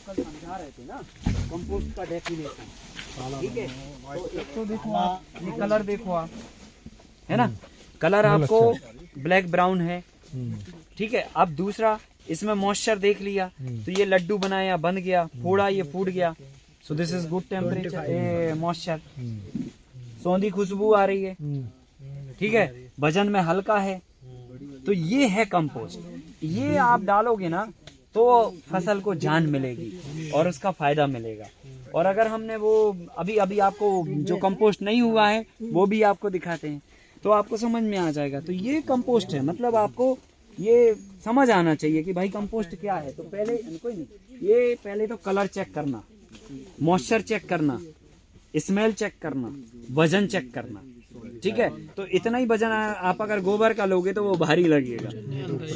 कल समझा रहे थे ना कंपोस्ट का डेफिनेशन, ठीक है। तो एक तो देखो आप, ये कलर देखो आप, है ना, कलर आपको ब्लैक ब्राउन है, ठीक है। अब दूसरा, इसमें मॉइस्चर देख लिया, तो ये लड्डू बनाया, बंध गया, फोड़ा, ये फूट गया, so this is good temperature moisture. सौंधी खुशबू आ रही है, ठीक है, वजन में हल्का है, तो ये है कंपोस्ट। ये आप डालोगे ना तो फसल को जान मिलेगी और उसका फायदा मिलेगा। और अगर हमने वो अभी अभी आपको जो कंपोस्ट नहीं हुआ है वो भी आपको दिखाते हैं, तो आपको समझ में आ जाएगा। तो ये कंपोस्ट है, मतलब आपको ये समझ आना चाहिए कि भाई कंपोस्ट क्या है। तो पहले कोई नहीं, ये पहले तो कलर चेक करना, मॉइस्चर चेक करना, स्मेल चेक करना, वजन चेक करना, ठीक है। तो इतना ही वजन आप अगर गोबर का लोगे तो वो भारी लगेगा,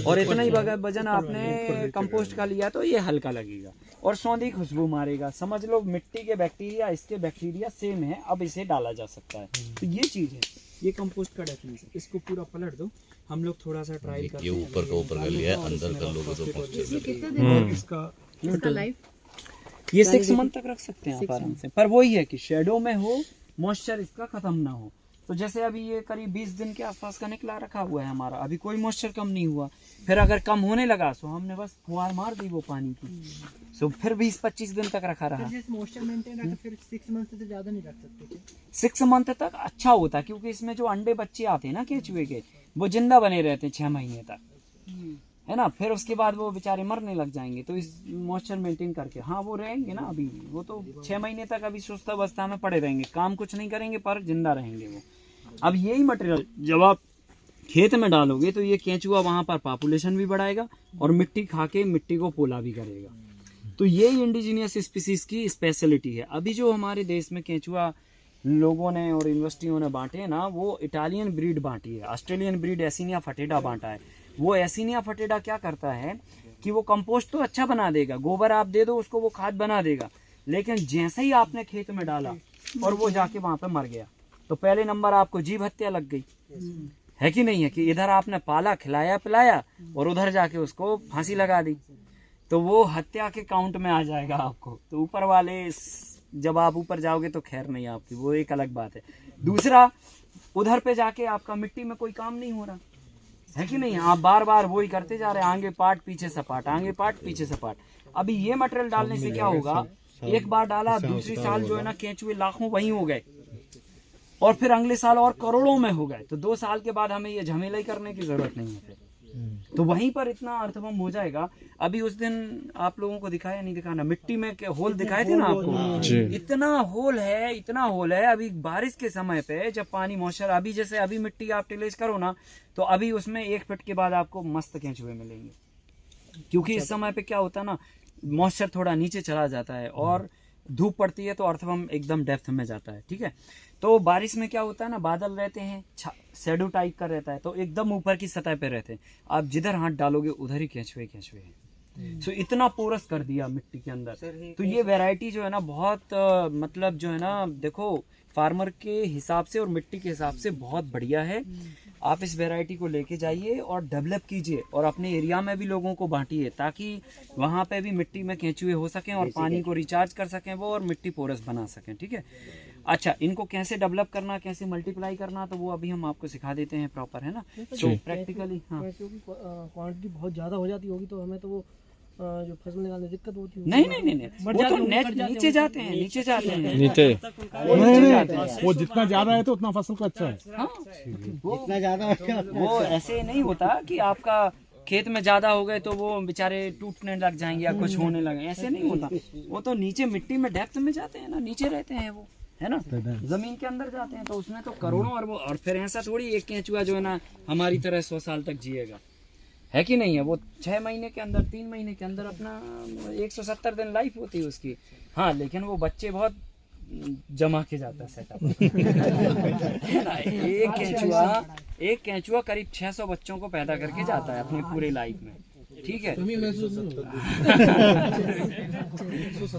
और इतना ही वजन आपने कंपोस्ट का लिया तो ये हल्का लगेगा और सौंधी खुशबू मारेगा। समझ लो मिट्टी के बैक्टीरिया, इसके बैक्टीरिया सेम है, अब इसे डाला जा सकता है। तो ये चीज है, ये कंपोस्ट का डेफिनेशन। इसको पूरा पलट दो, हम लोग थोड़ा सा ट्राई करते हैं। ये ऊपर का लिया है, अंदर कर लोगे तो इसका लाइफ ये 6 मंथ तक रख सकते हैं आप आराम से, पर वही है कि शेडो में हो, मॉइस्चर इसका खत्म ना हो। तो जैसे अभी ये करीब 20 दिन के आसपास का निकला रखा हुआ है हमारा, अभी कोई मॉइस्चर कम नहीं हुआ। फिर अगर कम होने लगा तो हमने बस फुहार मार दी वो पानी की, तो फिर 20-25 दिन तक रखा रहा। मॉइस्चर मेंटेन रखा, फिर 6 मंथ से ज्यादा नहीं रख सकते। 6 मंथ तक अच्छा होता है, क्योंकि इसमें जो अंडे बच्चे आते हैं ना केंचुए के, वो जिंदा बने रहते हैं 6 महीने तक, है ना। फिर उसके बाद वो बेचारे मरने लग जाएंगे। तो इस मॉइस्चर मेंटेन करके, हाँ वो रहेंगे ना, अभी वो तो 6 महीने तक अभी सुस्त अवस्था में पड़े रहेंगे, काम कुछ नहीं करेंगे पर जिंदा रहेंगे वो। अब यही मटेरियल जब आप खेत में डालोगे तो ये केंचुआ वहां पर पॉपुलेशन भी बढ़ाएगा और मिट्टी खा के मिट्टी को पोला भी करेगा। तो यही इंडिजीनियस स्पीसीज की स्पेशलिटी है। अभी जो हमारे देश में केंचुआ लोगों ने और यूनिवर्सिटियों ने बांटे हैं ना, वो इटालियन ब्रीड बांटी है, ऑस्ट्रेलियन ब्रीड एसिनिया फटेडा बांटा है। वो एसिनिया फटेडा क्या करता है कि वो कंपोस्ट तो अच्छा बना देगा, गोबर आप दे दो उसको, वो खाद बना देगा, लेकिन जैसे ही आपने खेत में डाला और वो जाके वहां पे मर गया, तो पहले नंबर आपको जीव हत्या लग गई, है कि नहीं है, कि इधर आपने पाला खिलाया पिलाया और उधर जाके उसको फांसी लगा दी, तो वो हत्या के काउंट में आ जाएगा आपको। तो ऊपर वाले जब आप ऊपर जाओगे तो खैर नहीं आपकी, वो एक अलग बात है। दूसरा, उधर पे जाके आपका मिट्टी में कोई काम नहीं हो रहा, है कि नहीं, आप बार बार वही करते जा रहे हैं, आगे पाट पीछे सपाट, आगे पाट पीछे सपाट। अभी ये मटेरियल डालने से क्या होगा, एक बार डाला, दूसरी साल जो है ना केंचुए लाखों वहीं हो गए, और फिर अगले साल और करोड़ों में हो गए। तो 2 साल के बाद हमें ये झमेला ही करने की जरूरत नहीं है फिर, तो वहीं पर इतना अर्थबम हो जाएगा। अभी उस दिन आप लोगों को दिखाया नहीं दिखाना, मिट्टी में होल दिखाए थे ना आपको, इतना होल है, इतना होल है। अभी बारिश के समय पे जब पानी मॉइस्चर, अभी जैसे अभी मिट्टी आप टिलेज करो ना, तो अभी उसमें 1 फीट के बाद आपको मस्त केंचुए मिलेंगे, क्योंकि इस समय पे क्या होता है ना, मॉइस्चर थोड़ा नीचे चला जाता है और धूप पड़ती है तो अर्थबम एकदम डेप्थ में जाता है, ठीक है। तो बारिश में क्या होता है ना, बादल रहते हैं, शैडो टाइप का रहता है, तो एकदम ऊपर की सतह पे रहते हैं, आप जिधर हाथ डालोगे उधर ही केंचुए केंचुए हैं। सो इतना पोरस कर दिया मिट्टी के अंदर। तो ये वैरायटी जो है ना बहुत मतलब जो है ना, देखो फार्मर के हिसाब से और मिट्टी के हिसाब से बहुत बढ़िया है। आप इस वैरायटी को लेके जाइए और डेवलप कीजिए और अपने एरिया में भी लोगों को बांटिए, ताकि वहाँ पे भी मिट्टी में केंचुए हो सकें और पानी को रिचार्ज कर सकें वो, और मिट्टी पोरस बना सकें, ठीक है। अच्छा, इनको कैसे डेवलप करना, कैसे मल्टीप्लाई करना, तो वो अभी हम आपको सिखा देते हैं प्रॉपर, है ना। तो प्रैक्टिकली हाँ, क्योंकि क्वांटिटी बहुत ज्यादा हो जाती होगी तो हमें तो वो जो फसल निकालने में दिक्कत होती है। नहीं, वो तो नीचे जाते हैं, नीचे वो जितना ज्यादा है तो उतना फसल का अच्छा है। हाँ, जितना ज्यादा वो ऐसे नहीं होता कि आपका खेत में ज्यादा हो गए तो वो बेचारे टूटने लग जाएंगे या कुछ होने लगे, ऐसे नहीं होता। वो तो नीचे मिट्टी में डेप्थ में जाते हैं ना, नीचे रहते हैं वो, है ना, जमीन के अंदर जाते हैं, तो उसमें तो करोड़ों अरबों। और फिर ऐसा थोड़ी एक केंचुआ जो है ना हमारी तरह 100 साल तक जिएगा, है कि नहीं है। वो 6 महीने के अंदर, 3 महीने के अंदर अपना 170 दिन लाइफ होती है उसकी। हाँ, लेकिन वो बच्चे बहुत जमा के जाता है सेटअप। एक केंचुआ करीब 600 बच्चों को पैदा करके जाता है अपनी पूरी लाइफ में, ठीक है।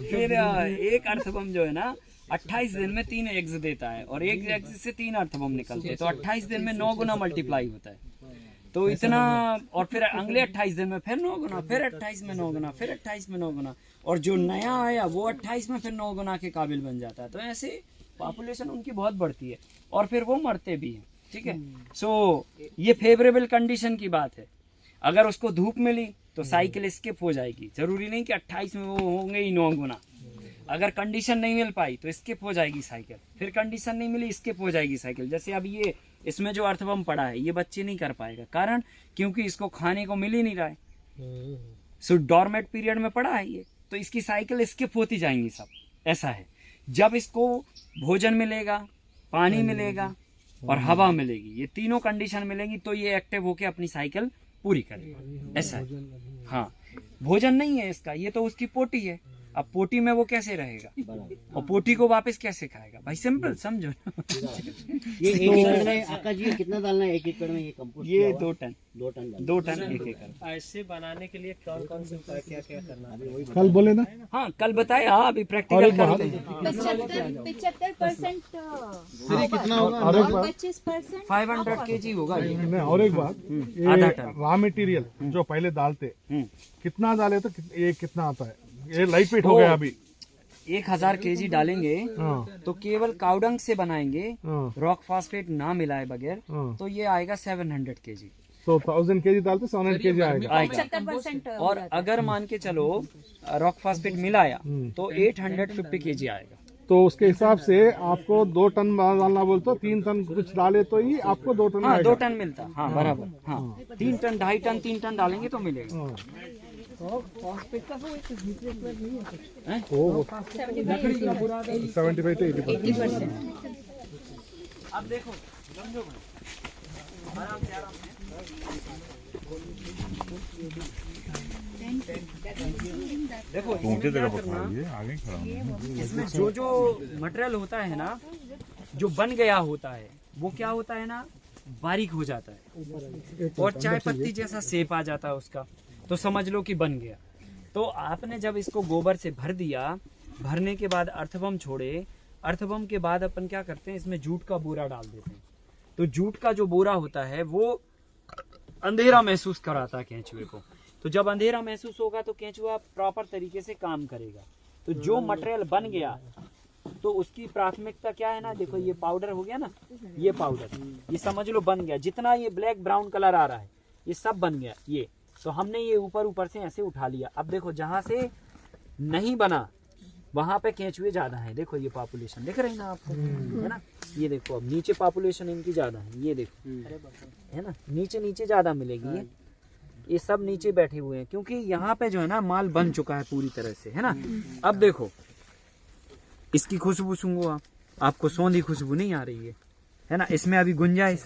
फिर एक अर्थबम जो है ना 28 दिन में 3 एग्स देता है, और एक एग्स से 3 अर्थबम निकलते हैं, तो 28 दिन में 9 गुना मल्टीप्लाई होता है। तो इतना, और फिर अगले 28 दिन में फिर 9 गुना, फिर 28 में 9 गुना, फिर 28 में 9 गुना, और जो नया आया वो 28 में फिर 9 गुना के काबिल बन जाता है। तो ऐसे पॉपुलेशन उनकी बहुत बढ़ती है और फिर वो मरते भी हैं। ठीक है, सो ये फेवरेबल कंडीशन की बात है। अगर उसको धूप मिली तो साइकिल स्किप हो जाएगी, जरूरी नहीं कि 28 में वो होंगे ही 9 गुना। अगर कंडीशन नहीं मिल पाई तो स्किप हो जाएगी साइकिल, फिर कंडीशन नहीं मिली स्किप हो जाएगी साइकिल। जैसे अब ये इसमें जो अर्थवम पड़ा है ये बच्चे नहीं कर पाएगा, कारण क्योंकि इसको खाने को मिल ही नहीं रहा है। सो डॉर्मेट पीरियड में पड़ा है ये, तो इसकी साइकिल स्किप होती जाएंगी सब। ऐसा है, जब इसको भोजन मिलेगा, पानी मिलेगा और हवा मिलेगी, ये तीनों कंडीशन मिलेंगी तो ये एक्टिव होके अपनी साइकिल पूरी करेगा। ऐसा है। हाँ, भोजन नहीं है इसका, ये तो उसकी पोटी है। अब पोटी में वो कैसे रहेगा और पोटी को वापस कैसे खाएगा भाई? सिंपल समझो। ये 1 एकड़ में आकाश जी कितना डालना है 1 एकड़ में ये कंपोस्ट? ये 2 टन 2 टन 1 एकड़। ऐसे बनाने के लिए कौन कौन से उपाय क्या क्या करना है? कल बोले ना। हाँ कल बताए, हाँ अभी प्रैक्टिकल करते हैं। 75% कितना होगा? और एक बात 25% 500 kg होगा ये। नहीं, और एक बात, आधा ये टन। रॉ मटेरियल जो पहले डालते हम्म। कितना डाले तो ये कितना आता है? ये लाइट वेट हो गया अभी। 1000 kg डालेंगे हाँ, तो केवल काउडंग से बनाएंगे, हाँ, रॉक फास्फेट ना मिलाए बगैर, हाँ। तो ये आएगा 700 kg। तो 1000 केजी डालते 700 केजी आएगा। 75% और अगर मान के चलो रॉक फास्फेट मिलाया तो 850 kg आएगा। तो उसके हिसाब से आपको 2 टन डालना बोलते हो, 3 टन कुछ डाले तो ही आपको 2 टन हाँ आएगा। 2 टन मिलता, हाँ बराबर। हाँ 3 टन 2.5 टन 3 टन डालेंगे तो मिलेगा। हाँ। हैं? ओ 75 to 80%। अब देखो समझो भाई, आराम से आराम से देखो, इसमें क्या करना, इसमें जो मटेरियल होता है ना, जो बन गया होता है वो क्या होता है ना, बारीक हो जाता है और चाय पत्ती जैसा शेप आ जाता है उसका, तो समझ लो कि बन गया। तो आपने जब इसको गोबर से भर दिया, भरने के बाद अर्थवम छोड़े, अर्थवम के बाद अपन क्या करते हैं, इसमें जूट का बोरा डाल देते हैं। तो जूट का जो बोरा होता है वो अंधेरा महसूस कराता है केंचुए को। तो जब अंधेरा महसूस होगा तो केंचुआ प्रॉपर तरीके से काम करेगा। तो जो मटेरियल बन गया तो उसकी प्राथमिकता क्या है ना, देखो ये पाउडर हो गया ना, ये पाउडर, ये समझ लो बन गया। जितना ये ब्लैक ब्राउन कलर आ रहा है ये सब बन गया ये। तो हमने ये ऊपर ऊपर से ऐसे उठा लिया। अब देखो जहां से नहीं बना वहां पे केंचुए ज्यादा है। देखो ये पॉपुलेशन दिख रही ना आपको, है ना, ये देखो अब नीचे पॉपुलेशन इनकी ज्यादा है, ये देखो है ना, नीचे नीचे ज्यादा मिलेगी ये सब नीचे बैठे हुए हैं क्योंकि यहाँ पे जो है ना माल बन चुका है पूरी तरह से, है ना। अब देखो इसकी खुशबू सूंघो आप, आपको सौंधी खुशबू नहीं आ रही है ना, इसमें अभी गुंजाइश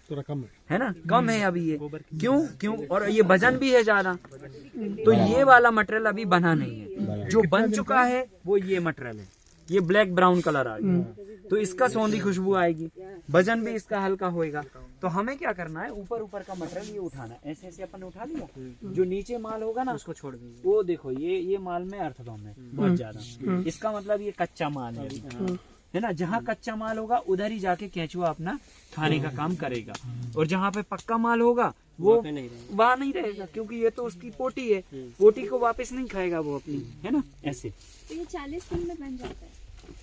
थोड़ा कम है ना, कम है अभी ये। क्यों और ये वजन भी है ज्यादा, तो ये वाला मटेरियल अभी बना नहीं है। जो बन चुका है वो ये मटेरियल है, ये ब्लैक ब्राउन कलर आ गया, तो इसका सौंधी खुशबू आएगी, वजन भी इसका हल्का होएगा। तो हमें क्या करना है, ऊपर ऊपर का मटेरियल ये उठाना है। ऐसे ऐसे अपन उठा लिया, जो नीचे माल होगा ना उसको छोड़ देंगे। वो देखो ये माल में अर्थवम है बहुत ज्यादा, इसका मतलब ये कच्चा माल है अभी, है ना। जहाँ कच्चा माल होगा उधर ही जाके केंचुआ अपना खाने का काम करेगा, और जहाँ पे पक्का माल होगा वो वहाँ नहीं रहेगा क्योंकि ये तो उसकी पोटी है, पोटी को वापस नहीं खाएगा वो अपनी, है ना। ऐसे तो ये 40 दिन में बन जाता है।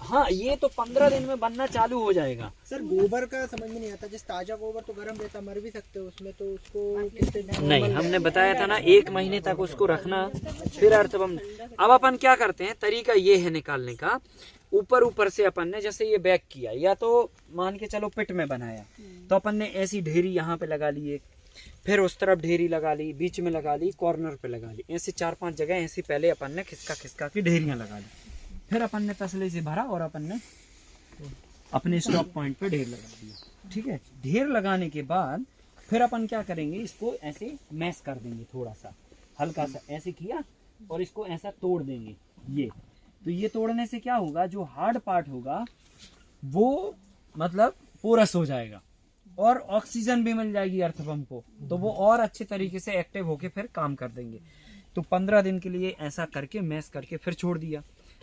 हाँ, ये तो 15 दिन में बनना चालू हो जाएगा। सर गोबर का समझ में नहीं आता, जैसे ताजा गोबर तो गर्म रहता, मर भी सकते हो उसमें, तो उसको कितने दिन? नहीं, हमने बताया था ना 1 महीने तक उसको रखना, फिर अर्थवम। अब अपन क्या करते हैं, तरीका ये है निकालने का, ऊपर ऊपर से अपन ने जैसे ये बैग किया, या तो मान के चलो पिट में बनाया, तो अपन ने ऐसी ढेरी यहाँ पे लगा ली, फिर उस तरफ ढेरी लगा ली, बीच में लगा ली, कॉर्नर पे लगा ली, ऐसे 4-5 जगह ऐसे पहले अपन ने खिसका खिसका की ढेरियां लगा ली। फिर अपन ने तसले से भरा और अपन ने अपने स्टॉप पॉइंट पे ढेर लगा दिया। ठीक है, ढेर लगाने के बाद फिर अपन क्या करेंगे, इसको ऐसे मैश कर देंगे, थोड़ा सा हल्का सा ऐसे किया और इसको ऐसा तोड़ देंगे। ये तो ये तोड़ने से क्या होगा, जो हार्ड पार्ट होगा वो मतलब पोरस हो जाएगा और ऑक्सीजन भी मिल जाएगी अर्थवम को, तो वो और अच्छे तरीके से एक्टिव होके फिर काम कर देंगे। तो 15 दिन के लिए ऐसा करके मैश करके फिर छोड़ दिया।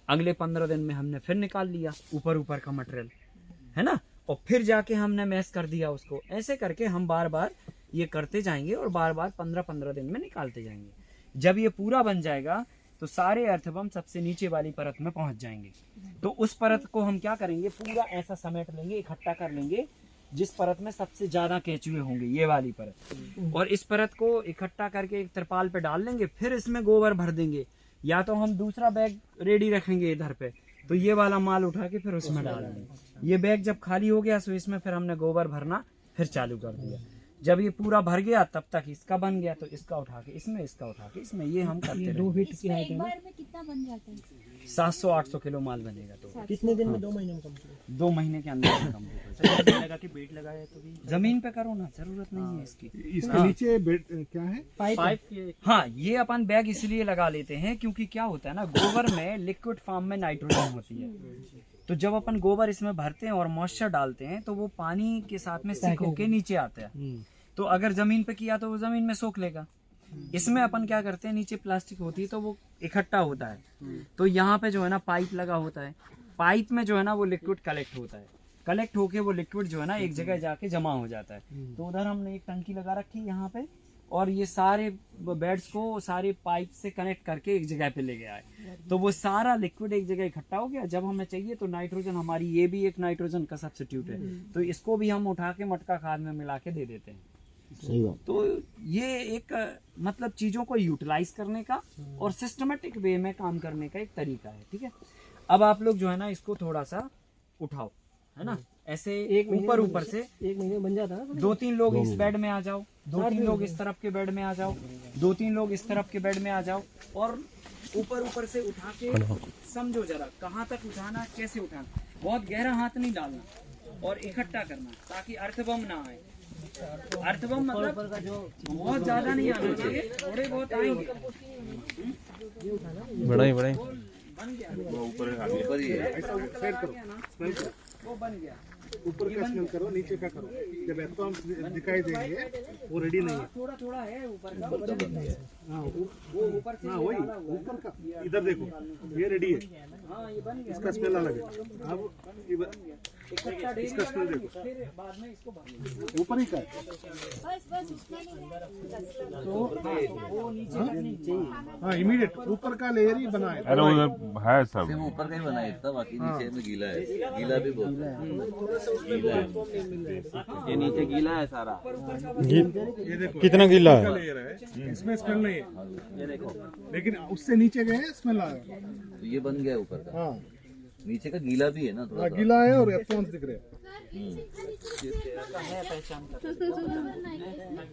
अगले 15 दिन में हमने फिर निकाल लिया ऊपर ऊपर का मटेरियल, है ना, और फिर जाके हमने मैश कर दिया उसको। ऐसे करके हम बार बार ये करते जाएंगे और बार बार 15-15 दिन में निकालते जाएंगे। जब ये पूरा बन जाएगा तो सारे अर्थबम सबसे नीचे वाली परत में पहुंच जाएंगे। तो उस परत को हम क्या करेंगे, पूरा ऐसा समेट लेंगे, इकट्ठा कर लेंगे जिस परत में सबसे ज्यादा केंचुए होंगे, ये वाली परत। और इस परत को इकट्ठा करके एक तिरपाल पे डाल लेंगे, फिर इसमें गोबर भर देंगे। या तो हम दूसरा बैग रेडी रखेंगे इधर पे, तो ये वाला माल उठा के फिर उसमें डाल देंगे। ये बैग जब खाली हो गया तो इसमें फिर हमने गोबर भरना फिर चालू कर दिया। जब ये पूरा भर गया तब तक इसका बन गया, तो इसका उठा के इसमें, इसका उठा के इसमें, ये हम करते हैं। 2 फीट की हाइट एक है। बार में कितना बन जाता है? 700-800 किलो माल बनेगा। तो कितने दिन में? 2 महीने में कंप्लीट? 2 महीने के अंदर कंप्लीट हो जाएगा। लगा के बेट लगाया तो भी जमीन पे करो ना, जरूरत नहीं है इसकी। इसके नीचे क्या है? पाइप। हाँ, ये अपन बैग इसलिए लगा लेते हैं क्योंकि क्या होता है ना, गोबर में लिक्विड फॉर्म में नाइट्रोजन होती है। तो जब अपन गोबर इसमें भरते हैं और मॉइस्चर डालते हैं तो वो पानी के साथ में सिक होके नीचे आता है। तो अगर जमीन पे किया तो वो जमीन में सोख लेगा। इसमें अपन क्या करते हैं, नीचे प्लास्टिक होती है तो वो इकट्ठा होता है। तो यहाँ पे जो है ना पाइप लगा होता है, पाइप में जो है ना वो लिक्विड कलेक्ट होता है। कलेक्ट होके वो लिक्विड जो है ना एक जगह जाके जमा हो जाता है। तो उधर हमने एक टंकी लगा रखी है यहाँ पे, और ये सारे बेड्स को सारे पाइप से कनेक्ट करके एक जगह पे ले गया है। तो वो सारा लिक्विड एक जगह इकट्ठा हो गया। जब हमें चाहिए तो नाइट्रोजन, हमारी ये भी एक नाइट्रोजन का सब्स्टिट्यूट है, तो इसको भी हम उठा के मटका खाद में मिला के दे देते हैं। सही बात। तो ये एक मतलब चीजों को यूटिलाइज करने का और सिस्टमेटिक वे में काम करने का एक तरीका है। ठीक है, अब आप लोग जो है ना इसको थोड़ा सा उठाओ, है ना, ऐसे ऊपर ऊपर से। 1 महीने में बन जाता है ना? 2-3 लोग इस बेड में आ जाओ, 2-3 लोग इस तरफ के बेड में आ जाओ, 2-3 लोग इस तरफ के बेड में आ जाओ, और ऊपर ऊपर से उठा के समझो जरा कहाँ तक उठाना, कैसे उठाना। बहुत गहरा हाथ नहीं डालना और इकट्ठा करना ताकि अर्थबम ना आए। अर्थबम मतलब बहुत ज्यादा नहीं आना चाहिए, थोड़े बहुत आएंगे। बढ़ाई बन गया, ऊपर ही है। वो बन गया। ऊपर का स्मेल करो, नीचे का करो। जब एटम दिखाई देंगे वो रेडी नहीं है। थोड़ा थोड़ा है ऊपर का, हाँ वो ऊपर से वही डाला हुआ है। ऊपर का इधर देखो, ये रेडी है। हाँ, ये बन गया। इसका स्मेल अलग है। अब इकट्ठा ढेरी इसका स्मेल लगाएंगे, देखो, फिर बाद में इसको भर लेंगे। ऊपर ही का है। बस बस उतना नहीं है। वो नीचे तक नहीं चाहिए। हाँ, इमीडिएट ऊपर का लेयर ही बना है। अरे उधर है सब। सिर्फ ऊपर का ही बना है इतना, बाकी नीचे में गीला है। गीला भी बहुत है। गीला है। ये नीचे गीला है सारा। ये देखो कितना गीला है? लेयर है, इसमें स्मेल नहीं है। ये देखो, लेकिन उससे नीचे गए स्मेल आया। तो ये बन गया ऊपर का। हाँ, नीचे का गीला भी है ना थोड़ा सा। गीला है और एप्सॉन्स दिख रहे हैं। है पहचान कर।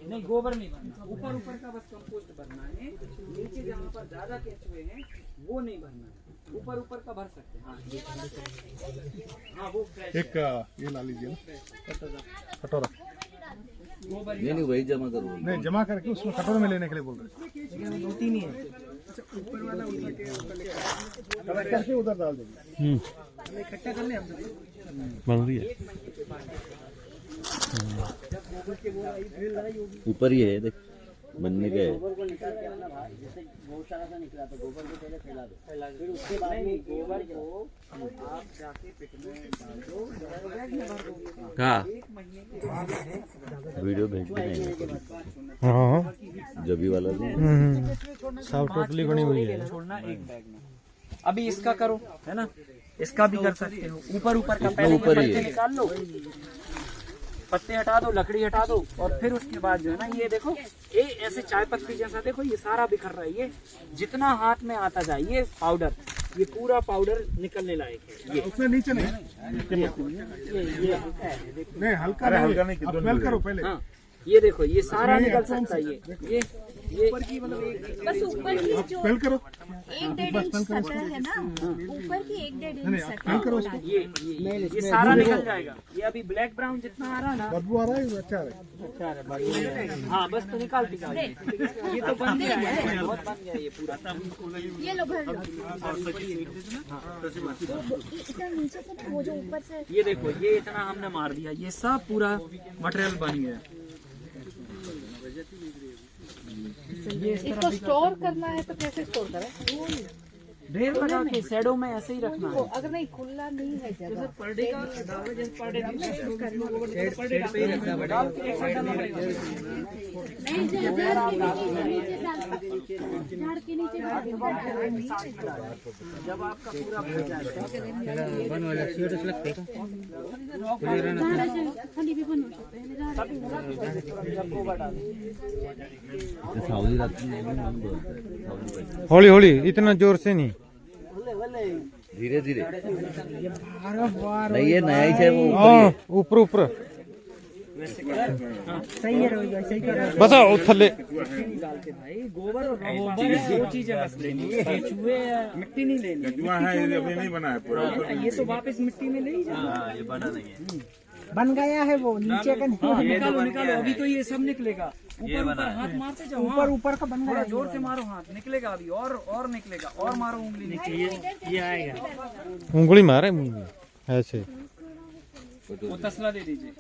नहीं, गोबर नहीं भरना, ऊपर ऊपर का बस कंपोस्ट भरना है। नीचे जहाँ पर ज्यादा केंचुए हैं वो नहीं भरना है, ऊपर ऊपर का भर सकते हैं। हाँ, वो फ्रेश एक ये ला लीजिए ना, कटोरा। गोबर नहीं वही जमा करो। नहीं, जमा करके उसमें कटोरे में लेने के लिए बोल रहे हैं। 2-3 ही है। ऊपर वाला उधर करके उधर डाल देंगे। इकट्ठा कर ले हम सब। बन रही है। ऊपर ही है, देख बनने का है। गोबर को निकाल के आना बाहर, जैसे गौशाला से निकला तो गोबर को पहले फैला दो, फिर उसके बाद में गोबर को आप जाके पिट में डाल दो, बैग में भर दो। कहाँ? 1 महीने के बाद वीडियो भेज देंगे। हाँ जबी वाला भी। सब टोटली बनी हुई है। छोड़ना एक बैग में। अभी इसका करो, है ना, इसका भी कर सकते हो। ऊपर ऊपर का पहले ऊपर ही पत्ते है। निकाल लो, पत्ते हटा दो, लकड़ी हटा दो, और फिर उसके बाद जो है ना ये देखो, ये ऐसे चाय पत्ती जैसा देखो, ये सारा बिखर रहा है। ये जितना हाथ में आता जाए ये पाउडर, ये पूरा पाउडर निकलने लायक है। ये उसमें नीचे नहीं, नहीं हल्का नहीं, आप स्मेल करो पहले। हाँ, ये देखो, ये सारा निकल सकता है। ये बस ऊपर की जो स्मेल करो। 1-1.5 इंच सतह है ना, ऊपर की 1-1.5 इंच स्मेल करो उसको। ये सारा निकल जाएगा। ये अभी ब्लैक ब्राउन जितना आ रहा है ना, बदबू आ रहा है, अच्छा आ रहा है। हाँ, बस तो निकाल ये तो बन गया है, बहुत बन गया ये पूरा। ये लो भर लो। इतना नीचे से वो जो ऊपर से ये देखो, ये इतना हमने मार दिया, ये सब पूरा मटेरियल बन गया। इसको स्टोर करना है तो कैसे स्टोर करें? ढेर लगा के शैडो में ऐसे ही रखना है। अगर नहीं खुला नहीं है जगह पर डे का जैसे पर डे नहीं झाड़ के नीचे जब आपका पूरा भर जाएगा खाली भी बन सकते हैं सऊदी रात में हम बोलते हैं सऊदी भाई। हौली हौली, इतना जोर से नहीं। धीरे धीरे नहीं, ये नया ही है वो। हाँ, ऊपर ऊपर सही है रोहित भाई, सही कर रहे हो। बस आओ थल्ले। निकालते भाई, गोबर और दो चीजें बस लेनी है, केचुए मिट्टी नहीं लेनी। अभी नहीं बना है पूरा। ये तो वापस मिट्टी में ले ही जाना। ये बड़ा नहीं है। बन गया है वो नीचे का नहीं। निकालो निकालो, अभी तो ये सब निकलेगा। ऊपर ऊपर हाथ मारते जाओ, ऊपर ऊपर का बन थोड़ा गया। जोर से मारो, हाथ निकलेगा अभी, और निकलेगा, और मारो उंगली निकलेगी। ये आएगा। उंगली मारे ऐसे। वो तसला दे दीजिए।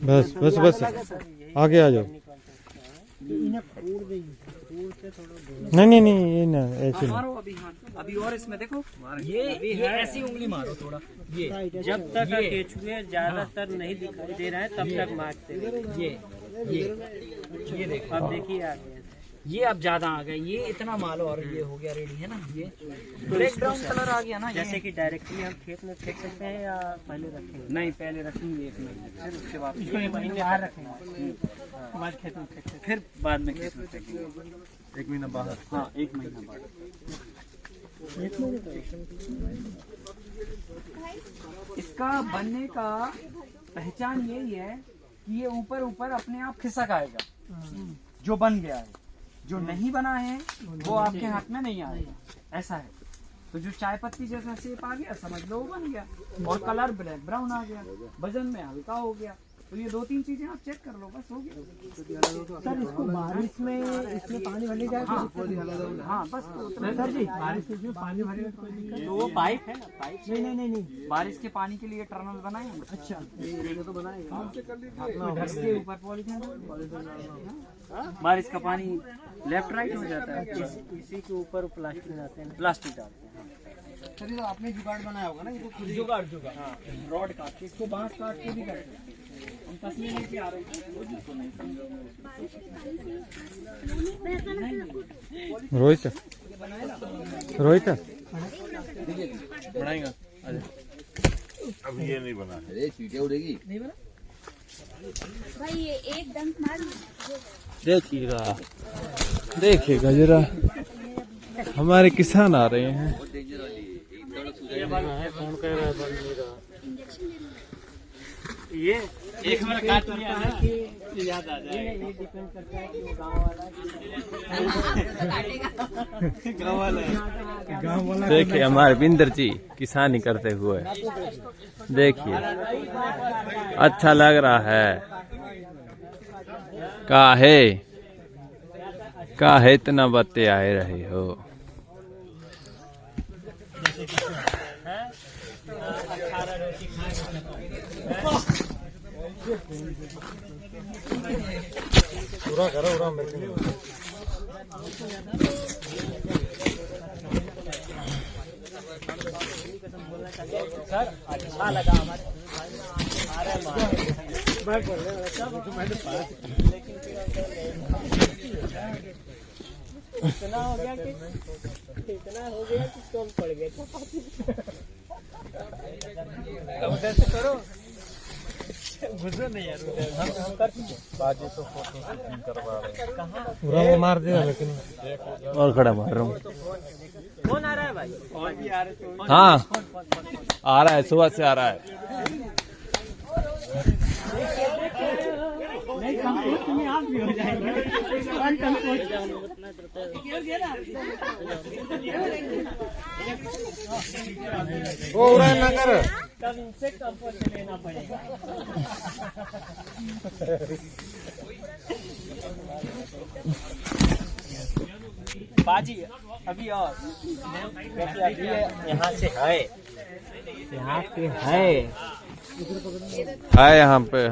बस बस बस, आगे आ जाओ। नहीं नहीं नहीं, ये ना ऐसे नहीं। मारो अभी हाथ, अभी और इसमें देखो, ये ऐसी उंगली मारो थोड़ा। ये जब तक केचुए ज्यादातर नहीं दिखाई दे रहा है तब तक मारते हैं। ये देखो, अब देखिए आगे ये अब ज्यादा आ गए, ये इतना मालो और ये हो गया रेडी, है ना। ये ब्लैक ब्राउन कलर आ गया ना। जैसे कि डायरेक्टली हम खेत में फेंक सकते हैं या पहले रखेंगे? नहीं, पहले रखेंगे 1 महीने, फिर उसके बाद महीने बाहर रखेंगे, बाद खेत में फेंक फिर बाद में खेत में फेंकेंगे। 1 महीना बाहर। हाँ, 1 महीना बाद। इसका बनने का पहचान यही है कि ये ऊपर ऊपर अपने आप खिसक आएगा। जो बन गया है, जो नहीं बना है वो आपके हाथ में नहीं आएगा, ऐसा है। तो जो चाय पत्ती जैसा शेप आ गया, समझ लो वो बन गया, और कलर ब्लैक ब्राउन आ गया, वजन में हल्का हो गया। तो ये 2-3 चीजें आप चेक कर लो, बस हो गया। सर इसको बारिश में इसमें पानी भर जाएगा। हाँ बस सर जी बारिश में पानी भरेगा तो वो पाइप है ना, पाइप नहीं बारिश के पानी के लिए टनल बनाए हम। अच्छा तो बनाएगा इसके ऊपर पॉलीथिन, बारिश का पानी लेफ्ट राइट हो जाता है। इसी के ऊपर प्लास्टिक डालते हैं। प्लास्टिक डालते हैं। सर ये तो आपने जुगाड़ बनाया होगा ना, ये तो जुगाड़ हाँ, रॉड काट के, इसको बांस काट के भी करते हैं हम। तस्वीर लेके आ रहे हैं। रोहित रोहित बनाएगा। अभी ये नहीं बना है। अरे चीटियाँ उड़ेगी। भाई ये एक डंक मार। देखिएगा जरा, हमारे किसान आ रहे हैं। ये एक बार काट लिया है कि याद आ जाएगा। ये डिपेंड करता है कि वो गाँव वाला देखिए हमारे बिंदर जी किसानी करते हुए, देखिए अच्छा लग रहा है। काहे इतना बत्ते आए रहे हो। पूरा करो पूरा मेरे सर अच्छा लगा हमारे इतना हो गया कि कम पड़ गया। उधर से करो, गुजरो नहीं यार उधर। हम कर बाजी तो फोटो शूटिंग करवा रहे हैं। कहाँ पूरा वो मार दिया, लेकिन और खड़ा मार रहा हूँ। कौन आ रहा है भाई? और भी आ रहे थे। हाँ आ रहा है, सुबह से आ रहा है। नहीं कंपोस्ट में आप भी हो जाएंगे। वो उड़ा ना कर। तब इनसे कंपोस्ट लेना पड़ेगा। बाजी अभी और अभी यहाँ से है, यहाँ पे है यहाँ पे